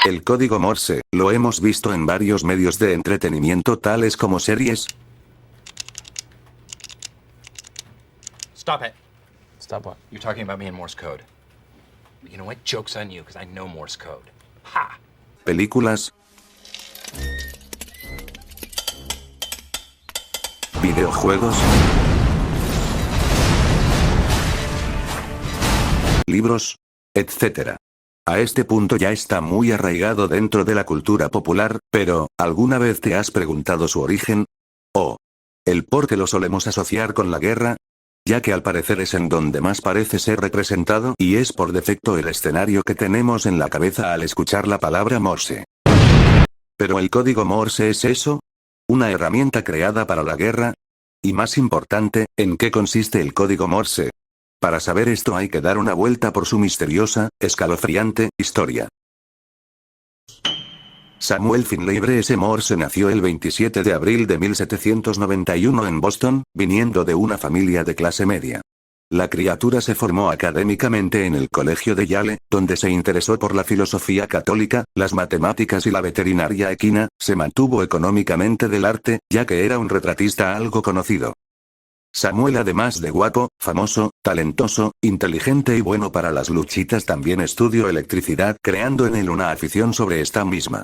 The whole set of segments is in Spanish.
El código Morse, lo hemos visto en varios medios de entretenimiento tales como series. Stop it. Stop what? You're talking about me in Morse code. You know what? Joke's on you, because I know Morse code. Ha! Películas. Videojuegos. Libros. Etc. A este punto ya está muy arraigado dentro de la cultura popular, pero, ¿alguna vez te has preguntado su origen? ¿O el por qué lo solemos asociar con la guerra? Ya que al parecer es en donde más parece ser representado y es por defecto el escenario que tenemos en la cabeza al escuchar la palabra Morse. ¿Pero el código Morse es eso? ¿Una herramienta creada para la guerra? Y más importante, ¿en qué consiste el código Morse? Para saber esto hay que dar una vuelta por su misteriosa, escalofriante, historia. Samuel Finley Bruce Morse nació el 27 de abril de 1791 en Boston, viniendo de una familia de clase media. La criatura se formó académicamente en el colegio de Yale, donde se interesó por la filosofía católica, las matemáticas y la veterinaria equina, se mantuvo económicamente del arte, ya que era un retratista algo conocido. Samuel, además de guapo, famoso, talentoso, inteligente y bueno para las luchitas, también estudió electricidad, creando en él una afición sobre esta misma.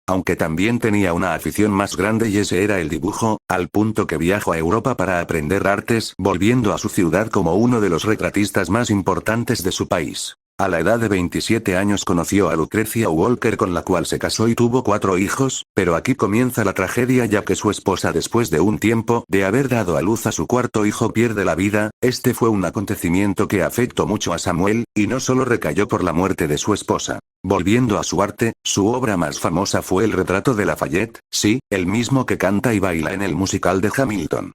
Aunque también tenía una afición más grande y ese era el dibujo, al punto que viajó a Europa para aprender artes, volviendo a su ciudad como uno de los retratistas más importantes de su país. A la edad de 27 años conoció a Lucrecia Walker, con la cual se casó y tuvo 4 hijos, pero aquí comienza la tragedia, ya que su esposa, después de un tiempo de haber dado a luz a su 4º hijo, pierde la vida. Este fue un acontecimiento que afectó mucho a Samuel, y no solo recayó por la muerte de su esposa. Volviendo a su arte, su obra más famosa fue el retrato de Lafayette, sí, el mismo que canta y baila en el musical de Hamilton.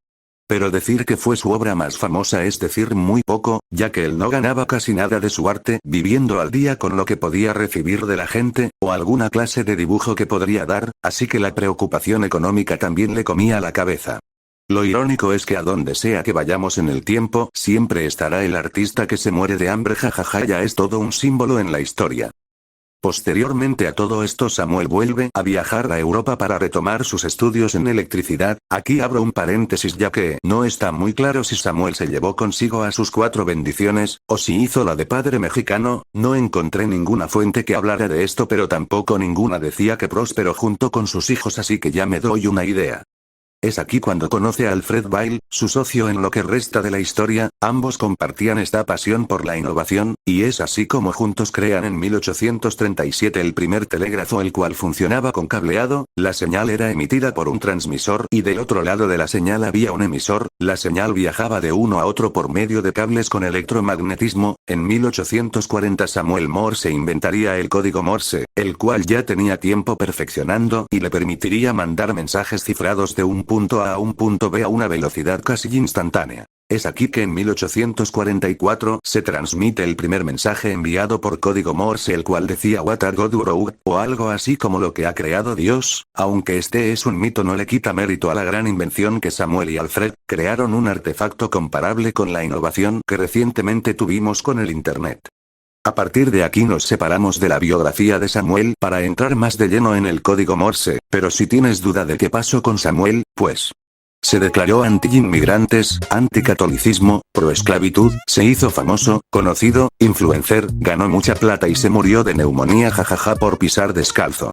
Pero decir que fue su obra más famosa es decir muy poco, ya que él no ganaba casi nada de su arte, viviendo al día con lo que podía recibir de la gente, o alguna clase de dibujo que podría dar, así que la preocupación económica también le comía la cabeza. Lo irónico es que a donde sea que vayamos en el tiempo, siempre estará el artista que se muere de hambre, jajaja, ya es todo un símbolo en la historia. Posteriormente a todo esto, Samuel vuelve a viajar a Europa para retomar sus estudios en electricidad. Aquí abro un paréntesis, ya que no está muy claro si Samuel se llevó consigo a sus 4 bendiciones, o si hizo la de padre mexicano. No encontré ninguna fuente que hablara de esto, pero tampoco ninguna decía que prosperó junto con sus hijos, así que ya me doy una idea. Es aquí cuando conoce a Alfred Vail, su socio en lo que resta de la historia. Ambos compartían esta pasión por la innovación, y es así como juntos crean en 1837 el primer telégrafo, el cual funcionaba con cableado. La señal era emitida por un transmisor y del otro lado de la señal había un emisor. La señal viajaba de uno a otro por medio de cables con electromagnetismo. En 1840 Samuel Morse inventaría el código Morse, el cual ya tenía tiempo perfeccionando y le permitiría mandar mensajes cifrados de un punto A a un punto B a una velocidad casi instantánea. Es aquí que en 1844 se transmite el primer mensaje enviado por código Morse, el cual decía "What are God wrote", o algo así como lo que ha creado Dios. Aunque este es un mito, no le quita mérito a la gran invención que Samuel y Alfred crearon, un artefacto comparable con la innovación que recientemente tuvimos con el Internet. A partir de aquí nos separamos de la biografía de Samuel para entrar más de lleno en el código Morse, pero si tienes duda de qué pasó con Samuel, pues se declaró anti-inmigrantes, anticatolicismo, pro-esclavitud, se hizo famoso, conocido, influencer, ganó mucha plata y se murió de neumonía, jajaja, por pisar descalzo.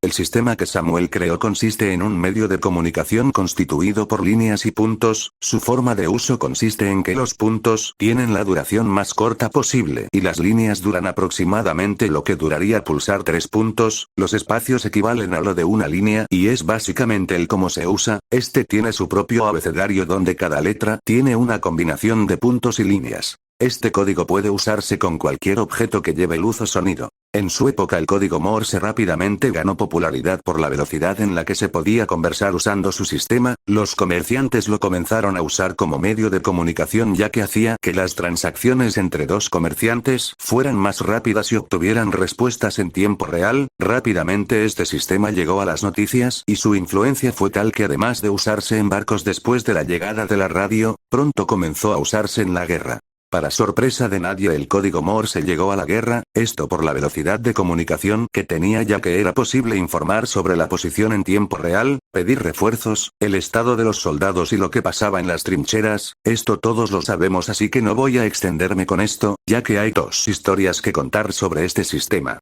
El sistema que Samuel creó consiste en un medio de comunicación constituido por líneas y puntos. Su forma de uso consiste en que los puntos tienen la duración más corta posible y las líneas duran aproximadamente lo que duraría pulsar 3 puntos. Los espacios equivalen a lo de una línea y es básicamente el cómo se usa. Este tiene su propio abecedario donde cada letra tiene una combinación de puntos y líneas. Este código puede usarse con cualquier objeto que lleve luz o sonido. En su época el código Morse rápidamente ganó popularidad por la velocidad en la que se podía conversar usando su sistema. Los comerciantes lo comenzaron a usar como medio de comunicación, ya que hacía que las transacciones entre dos comerciantes fueran más rápidas y obtuvieran respuestas en tiempo real. Rápidamente este sistema llegó a las noticias y su influencia fue tal que, además de usarse en barcos después de la llegada de la radio, pronto comenzó a usarse en la guerra. Para sorpresa de nadie, el código Morse llegó a la guerra, esto por la velocidad de comunicación que tenía, ya que era posible informar sobre la posición en tiempo real, pedir refuerzos, el estado de los soldados y lo que pasaba en las trincheras. Esto todos lo sabemos, así que no voy a extenderme con esto, ya que hay dos historias que contar sobre este sistema.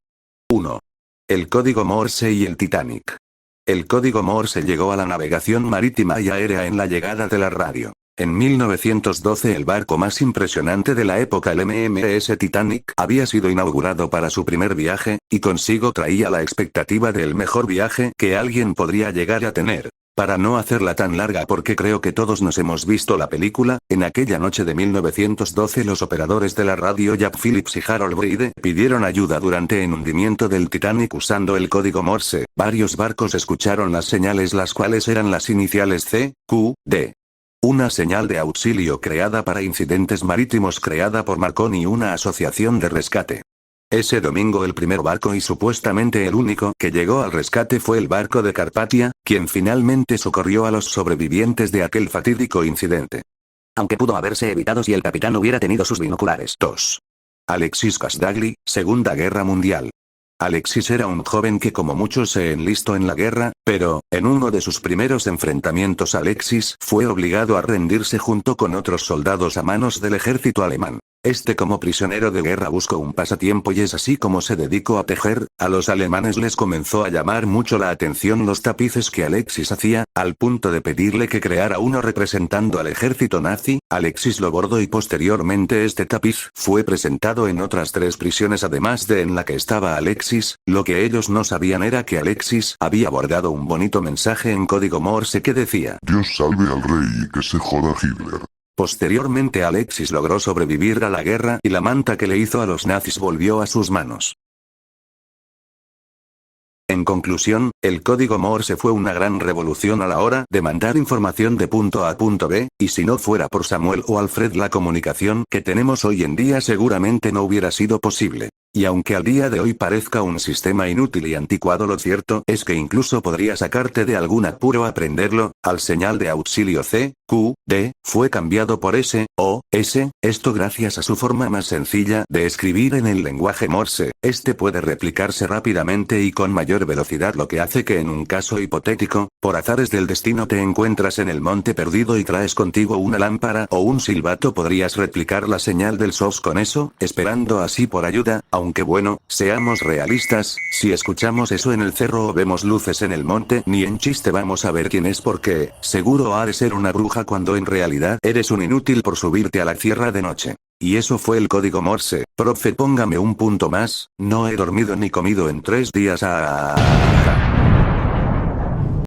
1. El código Morse y el Titanic. El código Morse llegó a la navegación marítima y aérea en la llegada de la radio. En 1912 el barco más impresionante de la época, el MMS Titanic, había sido inaugurado para su primer viaje, y consigo traía la expectativa del mejor viaje que alguien podría llegar a tener. Para no hacerla tan larga, porque creo que todos nos hemos visto la película, en aquella noche de 1912 los operadores de la radio Jack Phillips y Harold Bride pidieron ayuda durante el hundimiento del Titanic usando el código Morse. Varios barcos escucharon las señales, las cuales eran las iniciales C, Q, D. Una señal de auxilio creada para incidentes marítimos creada por Marconi, una asociación de rescate. Ese domingo el primer barco y supuestamente el único que llegó al rescate fue el barco de Carpathia, quien finalmente socorrió a los sobrevivientes de aquel fatídico incidente. Aunque pudo haberse evitado si el capitán hubiera tenido sus binoculares. 2. Alexis Casdagli, Segunda Guerra Mundial. Alexis era un joven que, como muchos, se enlistó en la guerra, pero, en uno de sus primeros enfrentamientos Alexis fue obligado a rendirse junto con otros soldados a manos del ejército alemán. Como prisionero de guerra buscó un pasatiempo y es así como se dedicó a tejer. A los alemanes les comenzó a llamar mucho la atención los tapices que Alexis hacía, al punto de pedirle que creara uno representando al ejército nazi. Alexis lo bordó y posteriormente este tapiz fue presentado en otras 3 prisiones además de en la que estaba Alexis. Lo que ellos no sabían era que Alexis había bordado un bonito mensaje en código Morse que decía: Dios salve al rey y que se joda Hitler. Posteriormente Alexis logró sobrevivir a la guerra y la manta que le hizo a los nazis volvió a sus manos. En conclusión, el código Morse fue una gran revolución a la hora de mandar información de punto A a punto B, y si no fuera por Samuel o Alfred, la comunicación que tenemos hoy en día seguramente no hubiera sido posible. Y aunque al día de hoy parezca un sistema inútil y anticuado, lo cierto es que incluso podría sacarte de algún apuro aprenderlo. Al señal de auxilio C, Q, D, fue cambiado por S, O, S, esto gracias a su forma más sencilla de escribir en el lenguaje Morse. Puede replicarse rápidamente y con mayor velocidad, lo que hace que en un caso hipotético, por azares del destino te encuentras en el monte perdido y traes contigo una lámpara o un silbato, podrías replicar la señal del SOS con eso, esperando así por ayuda. Aunque bueno, seamos realistas, si escuchamos eso en el cerro o vemos luces en el monte, ni en chiste vamos a ver quién es, porque seguro ha de ser una bruja cuando en realidad eres un inútil por subirte a la sierra de noche. Y eso fue el código Morse. Profe, póngame un punto más, no he dormido ni comido en 3 días.